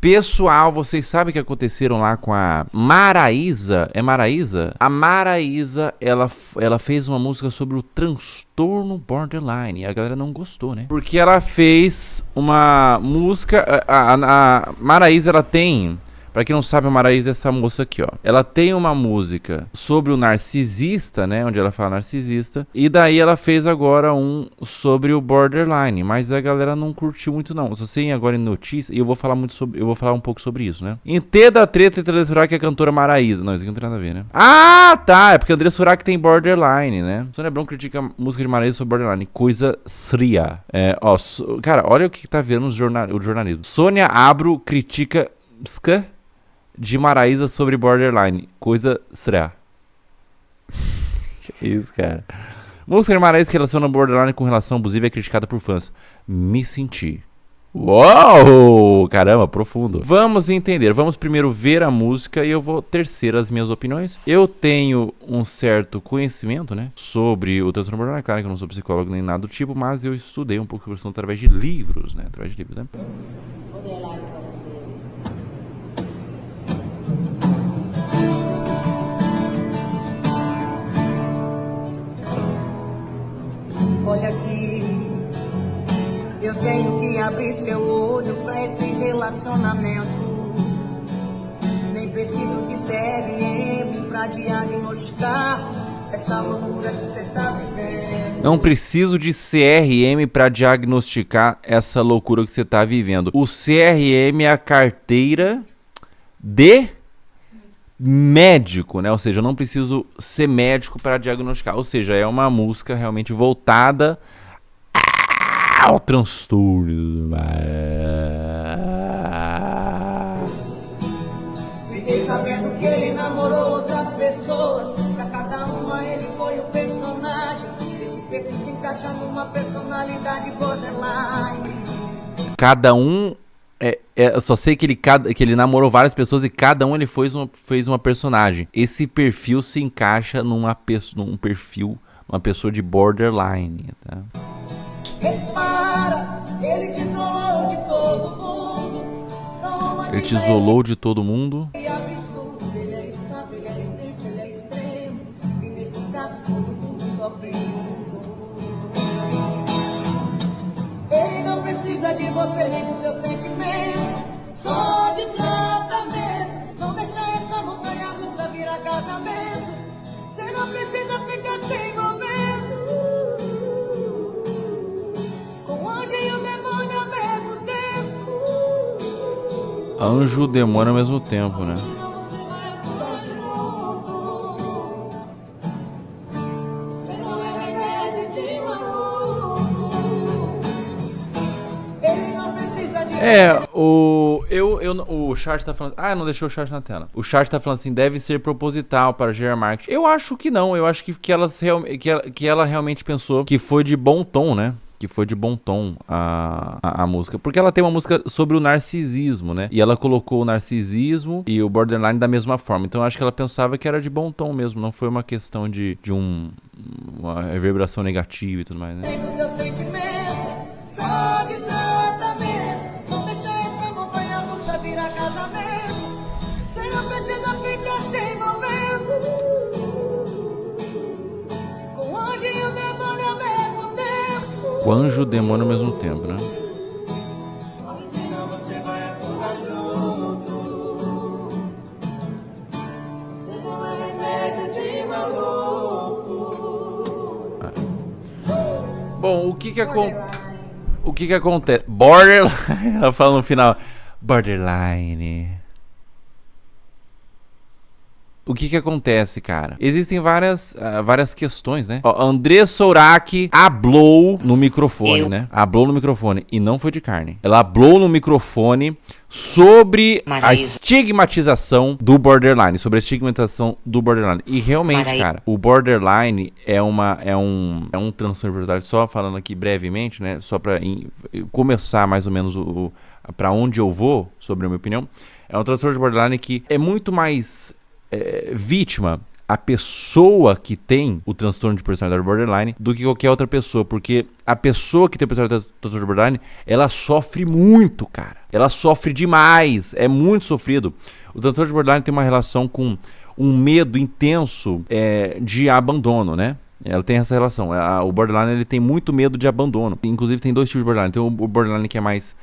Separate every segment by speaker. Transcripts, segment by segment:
Speaker 1: Pessoal, vocês sabem o que aconteceram lá com a Maraísa? É Maraísa? A Maraísa, ela fez uma música sobre o transtorno borderline. E a galera não gostou, né? Porque ela fez uma música... A Maraísa, ela tem... Pra quem não sabe, a Maraísa é essa moça aqui, ó. Ela tem uma música sobre o narcisista, né? Onde ela fala narcisista. E daí ela fez agora um sobre o borderline. Mas a galera não curtiu muito, não. Se você ir agora em notícia, e eu vou falar um pouco sobre isso, né? Em T da treta entre André Surak e a cantora Maraísa. Não, isso aqui não tem nada a ver, né? Ah, tá. É porque André Surak tem borderline, né? Sônia Abrão critica a música de Maraísa sobre borderline. Coisa sria. Cara, olha o que tá vendo o jornalismo. Sônia Abrão critica... de Maraísa sobre borderline. Coisa será. Que isso, cara. Música de Maraísa que relaciona borderline com relação abusiva é criticada por fãs. Me senti. Uou! Caramba, profundo. Vamos entender. Vamos primeiro ver a música e eu vou tecer as minhas opiniões. Eu tenho um certo conhecimento, né, sobre o transtorno borderline. Claro que eu não sou psicólogo nem nada do tipo, mas eu estudei um pouco sobre isso através de livros, né? Através de livros, né?
Speaker 2: Olha aqui, eu tenho que abrir seu olho pra esse relacionamento. Nem preciso de CRM pra diagnosticar essa loucura que você tá vivendo.
Speaker 1: Não preciso de CRM pra diagnosticar essa loucura que você tá vivendo. O CRM é a carteira de médico, né? Ou seja, eu não preciso ser médico para diagnosticar. Ou seja, é uma música realmente voltada ao transtorno.
Speaker 2: Fiquei sabendo que ele namorou outras pessoas. Pra cada uma ele foi um personagem. Esse perfil se encaixa numa personalidade borderline.
Speaker 1: Cada um... eu só sei que ele namorou várias pessoas e cada um ele fez uma personagem. Esse perfil se encaixa num perfil, uma pessoa de borderline, tá?
Speaker 2: Repara, ele te isolou de todo mundo.
Speaker 1: Ele te isolou de todo mundo.
Speaker 2: É absurdo, ele é estável, ele é intenso, ele é extremo. E nesses casos todo mundo sofre junto. Ele não precisa de você nem do seu sentimento, só de tratamento. Não deixa essa montanha russa virar casamento. Você não precisa ficar se envolvendo com o anjo e o demônio ao mesmo tempo.
Speaker 1: Anjo e demônio ao mesmo tempo, né?
Speaker 2: Senão você vai afundar junto. Você não é remédio de maluco. Ele não precisa de
Speaker 1: o chat tá falando... não deixou o chat na tela. O chat tá falando assim, deve ser proposital para gerar marketing. Eu acho que não, eu acho que ela realmente pensou que foi de bom tom, né? Que foi de bom tom a música. Porque ela tem uma música sobre o narcisismo, né? E ela colocou o narcisismo e o borderline da mesma forma. Então eu acho que ela pensava que era de bom tom mesmo. Não foi uma questão de uma reverberação negativa e tudo mais, né?
Speaker 2: Tem o seu sentimento, só de tratamento. Não deixa essa montanha russa virar casamento. Você não precisa ficar se envolvendo com o anjo e o demônio ao mesmo tempo.
Speaker 1: O anjo e o demônio ao mesmo tempo, né?
Speaker 2: Senão você vai afundar junto. Você não é remédio de maluco.
Speaker 1: Bom, o que acontece? Borderline. Ela fala no final. Borderline. O que acontece, cara? Existem várias questões, né? Ó, André Surak hablou no microfone, né? Hablou no microfone. E não foi de carne. Ela hablou no microfone sobre a estigmatização do borderline. Sobre a estigmatização do borderline. E realmente, cara, o borderline é um transtorno de personalidade. Só falando aqui brevemente, né? Só pra começar mais ou menos pra onde eu vou, sobre a minha opinião. É um transtorno de borderline que é muito mais... vítima a pessoa que tem o transtorno de personalidade borderline do que qualquer outra pessoa, porque a pessoa que tem o transtorno de borderline, ela sofre muito, cara. Ela sofre demais, é muito sofrido. O transtorno de borderline tem uma relação com um medo intenso de abandono, né? Ela tem essa relação. O borderline, ele tem muito medo de abandono. Inclusive tem 2 tipos de borderline. Tem o borderline que é mais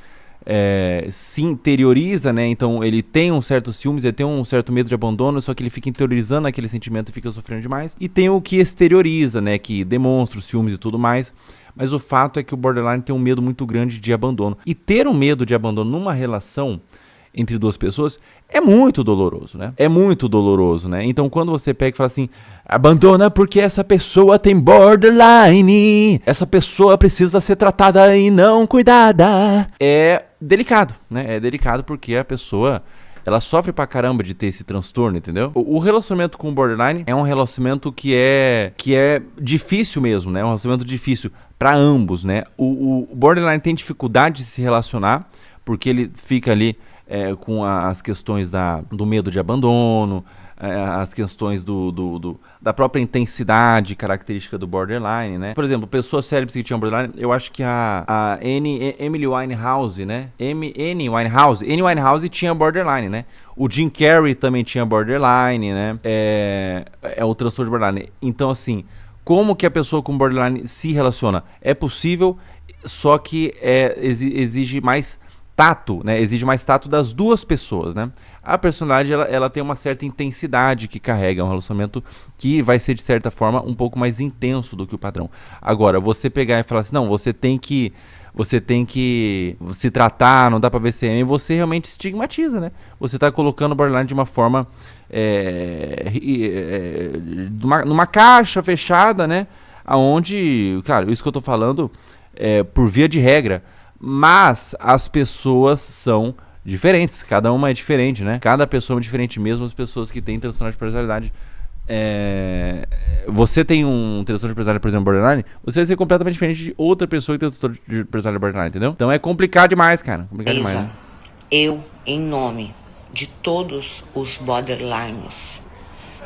Speaker 1: se interioriza, né? Então ele tem um certo ciúmes, ele tem um certo medo de abandono, só que ele fica interiorizando aquele sentimento e fica sofrendo demais. E tem o que exterioriza, né? Que demonstra os ciúmes e tudo mais. Mas o fato é que o borderline tem um medo muito grande de abandono. E ter um medo de abandono numa relação entre 2 pessoas é muito doloroso, né? É muito doloroso, né? Então quando você pega e fala assim, abandona porque essa pessoa tem borderline, essa pessoa precisa ser tratada e não cuidada, é delicado, né? É delicado porque a pessoa, ela sofre pra caramba de ter esse transtorno, entendeu? O relacionamento com o borderline é um relacionamento que é difícil mesmo, né? É um relacionamento difícil pra ambos, né? O borderline tem dificuldade de se relacionar porque ele fica ali com as questões do medo de abandono, as questões da própria intensidade característica do borderline, né? Por exemplo, pessoas célebres que tinham borderline, eu acho que a Emily Winehouse, né? Amy Winehouse tinha borderline, né? O Jim Carrey também tinha borderline, né? É o transtorno de borderline. Então, assim, como que a pessoa com borderline se relaciona? É possível, só que exige mais tato, né? Exige mais tato das 2 pessoas, né? A personalidade, ela tem uma certa intensidade que carrega, um relacionamento que vai ser, de certa forma, um pouco mais intenso do que o padrão. Agora, você pegar e falar assim, não, você tem que se tratar, não dá pra ver CM, você realmente estigmatiza, né? Você tá colocando o borderline de uma forma numa caixa fechada, né? Aonde, cara, isso que eu tô falando por via de regra, mas as pessoas são diferentes, cada uma é diferente, né? Cada pessoa é diferente, mesmo as pessoas que têm transtorno de personalidade. Você tem um transtorno de personalidade, por exemplo, borderline, você vai ser completamente diferente de outra pessoa que tem transtorno de personalidade borderline, entendeu? Então é complicado demais, cara. Complicado demais, né?
Speaker 3: Eu, em nome de todos os borderlines,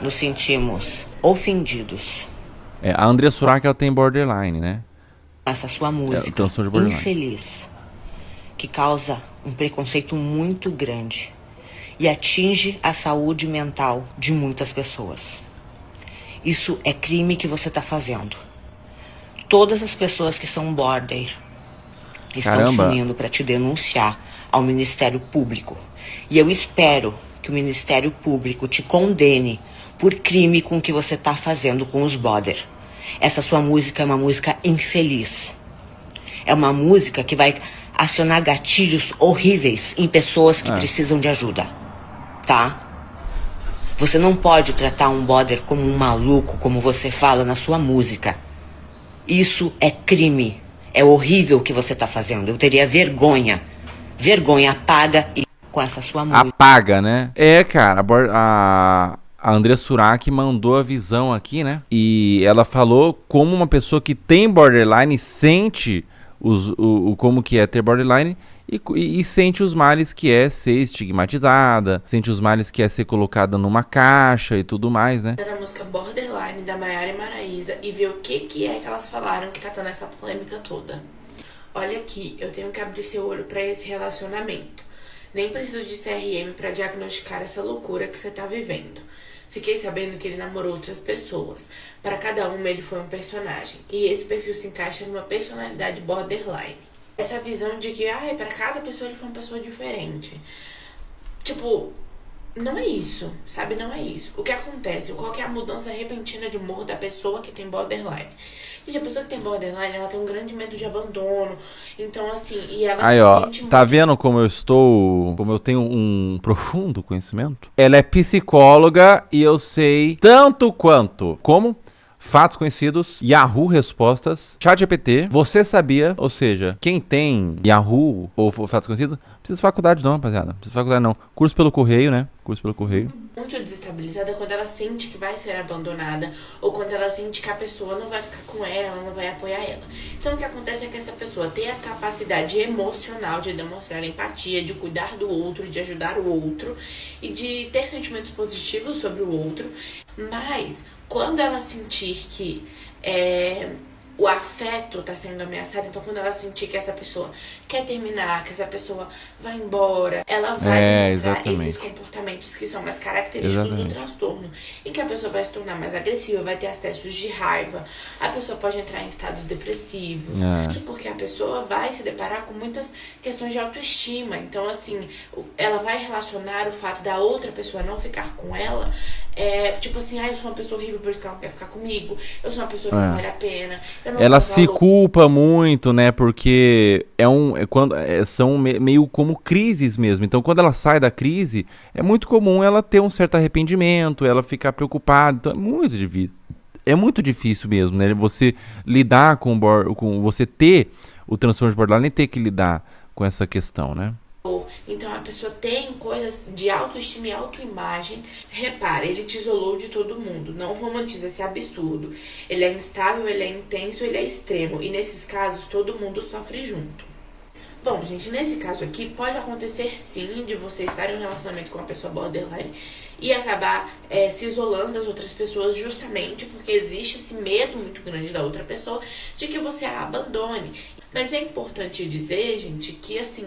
Speaker 3: nos sentimos ofendidos.
Speaker 1: A Andrea Surak, ela tem borderline, né?
Speaker 3: Essa sua música infeliz, que causa um preconceito muito grande e atinge a saúde mental de muitas pessoas. Isso é crime que você está fazendo. Todas as pessoas que são border estão se unindo para te denunciar ao Ministério Público. E eu espero que o Ministério Público te condene por crime com o que você está fazendo com os border. Essa sua música é uma música infeliz. É uma música que vai acionar gatilhos horríveis em pessoas que precisam de ajuda. Tá? Você não pode tratar um border como um maluco, como você fala na sua música. Isso é crime. É horrível o que você tá fazendo. Eu teria vergonha. Vergonha, apaga e com essa sua música.
Speaker 1: Apaga, né? Cara, a Andrea Surak mandou a visão aqui, né? E ela falou como uma pessoa que tem borderline sente como que é ter borderline e sente os males que é ser estigmatizada, sente os males que é ser colocada numa caixa e tudo mais, né?
Speaker 4: Na música Borderline da Maiara e Maraísa e ver o que é que elas falaram que tá dando essa polêmica toda. Olha aqui, eu tenho que abrir seu olho pra esse relacionamento. Nem preciso de CRM pra diagnosticar essa loucura que você tá vivendo. Fiquei sabendo que ele namorou outras pessoas. Para cada uma ele foi um personagem. E esse perfil se encaixa numa personalidade borderline. Essa visão de que, para cada pessoa ele foi uma pessoa diferente. Tipo, não é isso, sabe? Não é isso. O que acontece? Qual que é a mudança repentina de humor da pessoa que tem borderline? Gente, a pessoa que tem borderline, ela tem um grande medo de abandono. Então, assim, e ela se sente
Speaker 1: tá muito... vendo como eu tenho um profundo conhecimento? Ela é psicóloga e eu sei tanto quanto como fatos conhecidos, Yahoo Respostas, ChatGPT, você sabia, ou seja, quem tem Yahoo ou fatos conhecidos, Precisa de faculdade não, rapaziada. Não precisa de faculdade não. Curso pelo correio, né? Curso pelo correio.
Speaker 4: Muito desestabilizada quando ela sente que vai ser abandonada ou quando ela sente que a pessoa não vai ficar com ela, não vai apoiar ela. Então o que acontece é que essa pessoa tem a capacidade emocional de demonstrar empatia, de cuidar do outro, de ajudar o outro e de ter sentimentos positivos sobre o outro, mas quando ela sentir que o afeto está sendo ameaçado, então quando ela sentir que essa pessoa quer terminar, que essa pessoa vai embora, ela vai demonstrar esses comportamentos que são mais característicos do transtorno, em que a pessoa vai se tornar mais agressiva, vai ter acessos de raiva, a pessoa pode entrar em estados depressivos, isso porque a pessoa vai se deparar com muitas questões de autoestima, então assim, ela vai relacionar o fato da outra pessoa não ficar com ela, tipo assim, eu sou uma pessoa horrível, por isso que ela não quer ficar comigo, eu sou uma pessoa que não vale a pena.
Speaker 1: Ela se culpa muito, né? Porque são meio como crises mesmo. Então, quando ela sai da crise, é muito comum ela ter um certo arrependimento, ela ficar preocupada. Então, é muito difícil. É muito difícil mesmo, né? Você lidar com você ter o transtorno de borderline e ter que lidar com essa questão, né?
Speaker 4: Então a pessoa tem coisas de autoestima e autoimagem. Repara, ele te isolou de todo mundo. Não romantiza esse absurdo. Ele é instável, ele é intenso, ele é extremo. E nesses casos todo mundo sofre junto. Bom, gente, nesse caso aqui pode acontecer sim de você estar em um relacionamento com uma pessoa borderline e acabar se isolando das outras pessoas justamente porque existe esse medo muito grande da outra pessoa de que você a abandone. Mas é importante dizer, gente, que assim,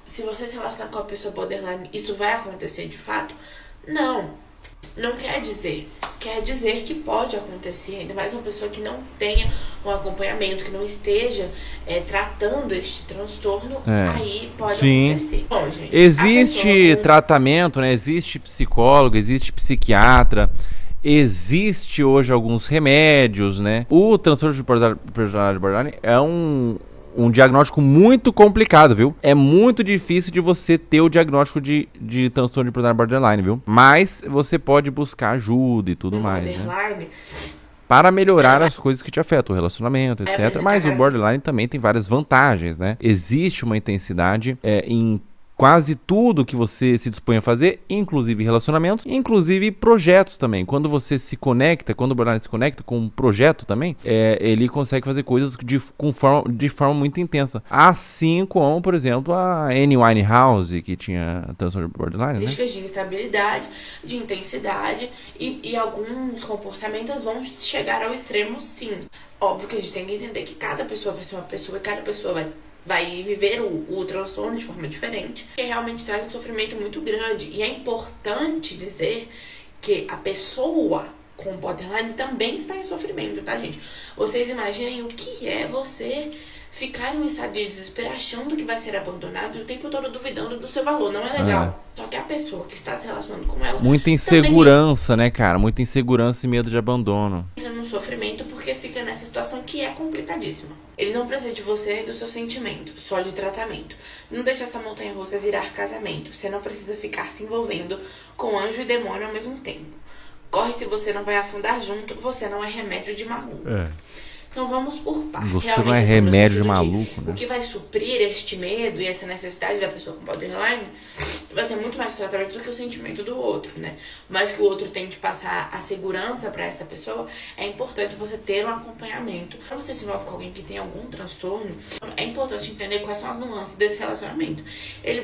Speaker 4: se você se relacionar com uma pessoa borderline, isso vai acontecer de fato? Não quer dizer. Quer dizer que pode acontecer, ainda mais uma pessoa que não tenha um acompanhamento, que não esteja tratando este transtorno, aí pode acontecer. Bom, gente,
Speaker 1: existe tratamento, né? Existe psicólogo, existe psiquiatra, existe hoje alguns remédios, né? O transtorno de personalidade borderline é um diagnóstico muito complicado, viu? É muito difícil de você ter o diagnóstico de transtorno de personalidade borderline, viu? Mas você pode buscar ajuda e tudo mais, né? Para melhorar as coisas que te afetam, o relacionamento, etc. Mas o borderline também tem várias vantagens, né? Existe uma intensidade em quase tudo que você se dispõe a fazer, inclusive relacionamentos, inclusive projetos também. Quando você se conecta, quando o borderline se conecta com um projeto também, ele consegue fazer coisas de forma muito intensa. Assim como, por exemplo, a Amy Winehouse, que tinha transtorno de borderline, né?
Speaker 4: De instabilidade, de intensidade e alguns comportamentos vão chegar ao extremo, sim. Óbvio que a gente tem que entender que cada pessoa vai ser uma pessoa e cada pessoa vai viver o transtorno de forma diferente, que realmente traz um sofrimento muito grande. E é importante dizer que a pessoa com borderline também está em sofrimento, tá, gente? Vocês imaginem o que é você ficar em um estado de desespero achando que vai ser abandonado e o tempo todo duvidando do seu valor. Não é legal. Só que a pessoa que está se relacionando com ela...
Speaker 1: Muita insegurança, né, cara? Muita insegurança e medo de abandono.
Speaker 4: Entra num sofrimento porque fica nessa situação que é complicadíssima. Ele não precisa de você nem do seu sentimento, só de tratamento. Não deixe essa montanha-russa virar casamento. Você não precisa ficar se envolvendo com anjo e demônio ao mesmo tempo. Corre se você não vai afundar junto, você não é remédio de maluco. Então vamos por partes.
Speaker 1: Você realmente, não é remédio de maluco, né?
Speaker 4: O que vai suprir este medo e essa necessidade da pessoa com borderline vai ser muito mais o tratamento do que o sentimento do outro, né? Mas que o outro tem de passar a segurança para essa pessoa, é importante você ter um acompanhamento. Quando você se envolve com alguém que tem algum transtorno, é importante entender quais são as nuances desse relacionamento. Ele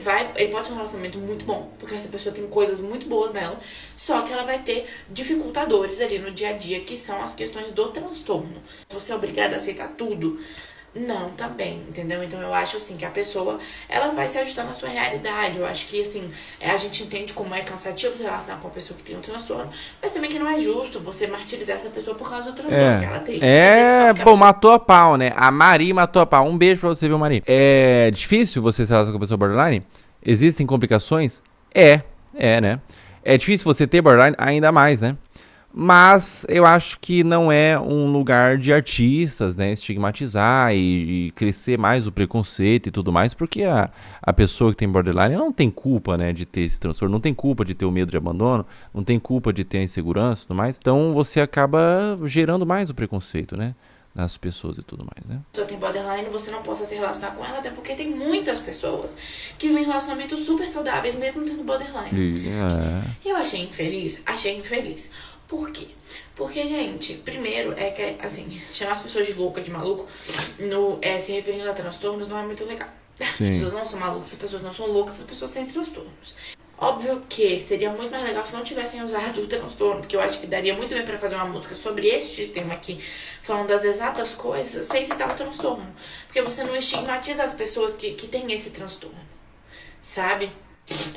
Speaker 4: pode ser um relacionamento muito bom, porque essa pessoa tem coisas muito boas nela, só que ela vai ter dificultadores ali no dia a dia, que são as questões do transtorno. Você é obrigada a aceitar tudo? Não, também, entendeu? Então eu acho assim que a pessoa, ela vai se ajustar na sua realidade. Eu acho que assim, a gente entende como é cansativo se relacionar com uma pessoa que tem um transtorno, mas também que não é justo você martirizar essa pessoa por causa do transtorno que ela tem.
Speaker 1: Bom, matou a pau, né? A Mari matou a pau. Um beijo pra você, viu, Mari? É difícil você se relacionar com a pessoa borderline? Existem complicações? Né? É difícil você ter borderline ainda mais, né? Mas eu acho que não é um lugar de artistas, né, estigmatizar e crescer mais o preconceito e tudo mais, porque a pessoa que tem borderline não tem culpa, né, de ter esse transtorno, não tem culpa de ter o medo de abandono, não tem culpa de ter a insegurança e tudo mais. Então você acaba gerando mais o preconceito, né, das pessoas e tudo mais, né?
Speaker 4: Se você tem borderline, você não possa se relacionar com ela, até porque tem muitas pessoas que vivem relacionamentos super saudáveis, mesmo tendo borderline. E eu achei infeliz. Por quê? Porque, gente, primeiro é que, assim, chamar as pessoas de louca, de maluco, se referindo a transtornos, não é muito legal. Sim. As pessoas não são malucas, as pessoas não são loucas, as pessoas têm transtornos. Óbvio que seria muito mais legal se não tivessem usado o transtorno, porque eu acho que daria muito bem pra fazer uma música sobre este tema aqui, falando das exatas coisas, sem citar o transtorno. Porque você não estigmatiza as pessoas que têm esse transtorno, sabe?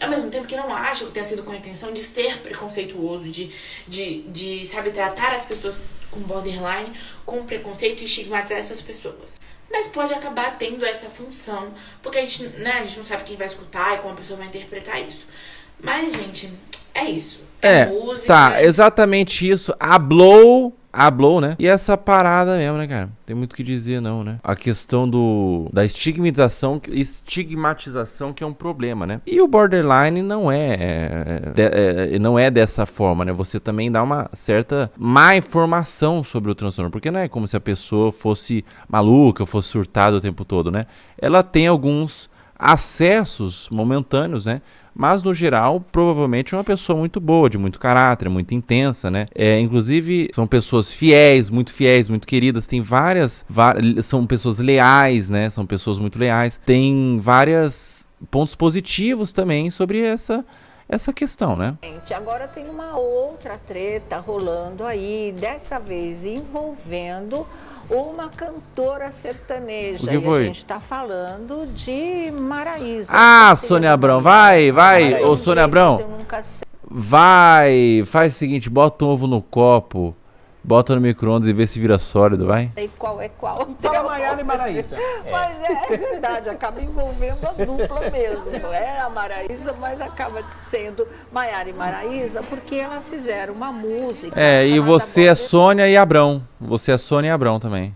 Speaker 4: Ao mesmo tempo que eu não acho que tenha sido com a intenção de ser preconceituoso, de sabe, tratar as pessoas com borderline com preconceito e estigmatizar essas pessoas. Mas pode acabar tendo essa função, porque a gente não sabe quem vai escutar e como a pessoa vai interpretar isso. Mas, gente, é isso. É música.
Speaker 1: Tá, exatamente isso. Hablou, né? E essa parada mesmo, né, cara? Tem muito o que dizer, não, né? A questão da estigmatização que é um problema, né? E o borderline não é dessa forma, né? Você também dá uma certa má informação sobre o transtorno, porque não é como se a pessoa fosse maluca, fosse surtada o tempo todo, né? Ela tem alguns acessos momentâneos, né? Mas, no geral, provavelmente é uma pessoa muito boa, de muito caráter, muito intensa, né? Inclusive, são pessoas fiéis, muito queridas. Tem são pessoas leais, né? São pessoas muito leais. Tem vários pontos positivos também sobre essa questão, né?
Speaker 5: Agora tem uma outra treta rolando aí, dessa vez envolvendo uma cantora sertaneja. E a gente tá falando de Maraísa.
Speaker 1: Sônia Abrão, vai. Ô, Sônia Abrão, vai, faz o seguinte, bota um ovo no copo, bota no micro-ondas e vê se vira sólido, vai.
Speaker 5: E qual é qual?
Speaker 6: Fala Maiara e Maraísa.
Speaker 5: Mas é verdade, acaba envolvendo a dupla mesmo. Não é a Maraísa, mas acaba sendo Maiara e Maraísa, porque elas fizeram uma música.
Speaker 1: E você é Sônia e Abrão. Você é Sônia e Abrão também.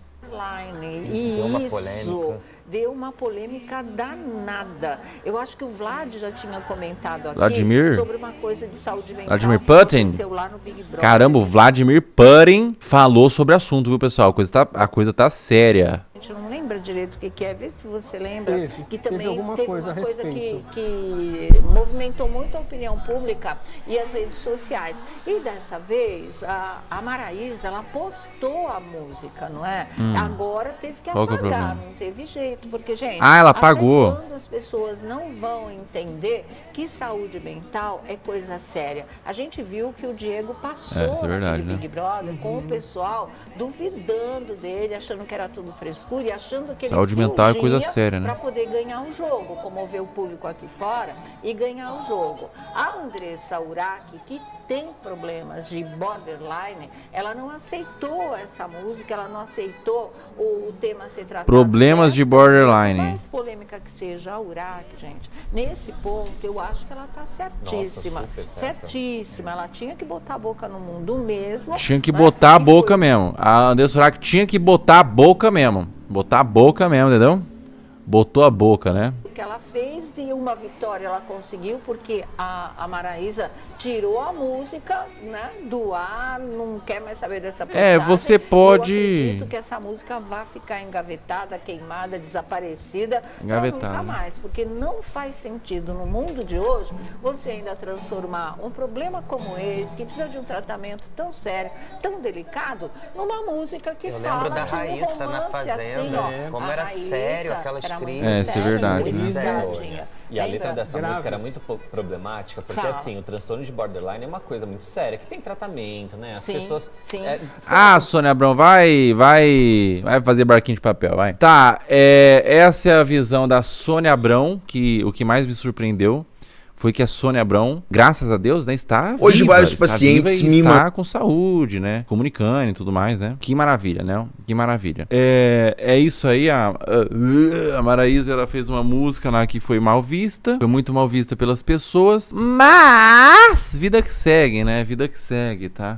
Speaker 5: E deu uma polêmica. Deu uma polêmica danada. Eu acho que o Vlad já tinha comentado aqui sobre uma coisa de saúde mental.
Speaker 1: Vladimir Putin?
Speaker 5: Lá no Big Brother.
Speaker 1: Caramba, o Vladimir Putin falou sobre o assunto, viu, pessoal? A coisa tá séria.
Speaker 5: A gente não lembra direito o que é, vê se você lembra, que também teve uma coisa que movimentou muito a opinião pública e as redes sociais. E dessa vez, a Maraísa, ela postou a música, não é? Agora teve que apagar, não teve jeito, porque, gente,
Speaker 1: ela apagou.
Speaker 5: Quando as pessoas não vão entender que saúde mental é coisa séria. A gente viu que o Diego passou no Big Brother com o pessoal duvidando dele, achando que era tudo frescura e achando que
Speaker 1: saúde mental é coisa séria, né?
Speaker 5: Para poder ganhar o jogo, comover o público aqui fora e ganhar o jogo. A Andressa Urach, que tem problemas de borderline, ela não aceitou essa música, ela não aceitou o tema ser tratado.
Speaker 1: Problemas de borderline.
Speaker 5: Mais polêmica que seja a Urach, gente, nesse ponto eu acho que ela tá certíssima.
Speaker 6: Nossa,
Speaker 5: certíssima. Ela tinha que botar a boca no mundo mesmo.
Speaker 1: Tinha que botar a boca mesmo. A Andressa Urach tinha que botar a boca mesmo. Botar a boca mesmo, entendeu? Botou a boca, né?
Speaker 5: O que ela fez e uma vitória ela conseguiu, porque a Maraísa tirou a música, né, do ar, não quer mais saber dessa postagem.
Speaker 1: Você pode...
Speaker 5: Eu acredito que essa música vai ficar engavetada, queimada, desaparecida, nunca mais, porque não faz sentido no mundo de hoje você ainda transformar um problema como esse, que precisa de um tratamento tão sério, tão delicado, numa música que fala
Speaker 7: da Raíssa
Speaker 5: de um
Speaker 7: na Fazenda,
Speaker 5: assim,
Speaker 7: como era
Speaker 5: Raíssa
Speaker 7: sério aquela escrita.
Speaker 1: Isso é verdade, né?
Speaker 6: E a letra dessa música era muito problemática, porque assim, o transtorno de borderline é uma coisa muito séria, que tem tratamento, né? As pessoas...
Speaker 1: Sônia Abrão, vai fazer barquinho de papel, vai. Tá, essa é a visão da Sônia Abrão, que o que mais me surpreendeu foi que a Sônia Abrão, graças a Deus, né, está viva.
Speaker 8: Hoje vários pacientes
Speaker 1: está com saúde, né, comunicando e tudo mais, né. Que maravilha, né, que maravilha. É isso aí, a Maraísa, ela fez uma música lá que foi mal vista, foi muito mal vista pelas pessoas, mas vida que segue, né, vida que segue, tá.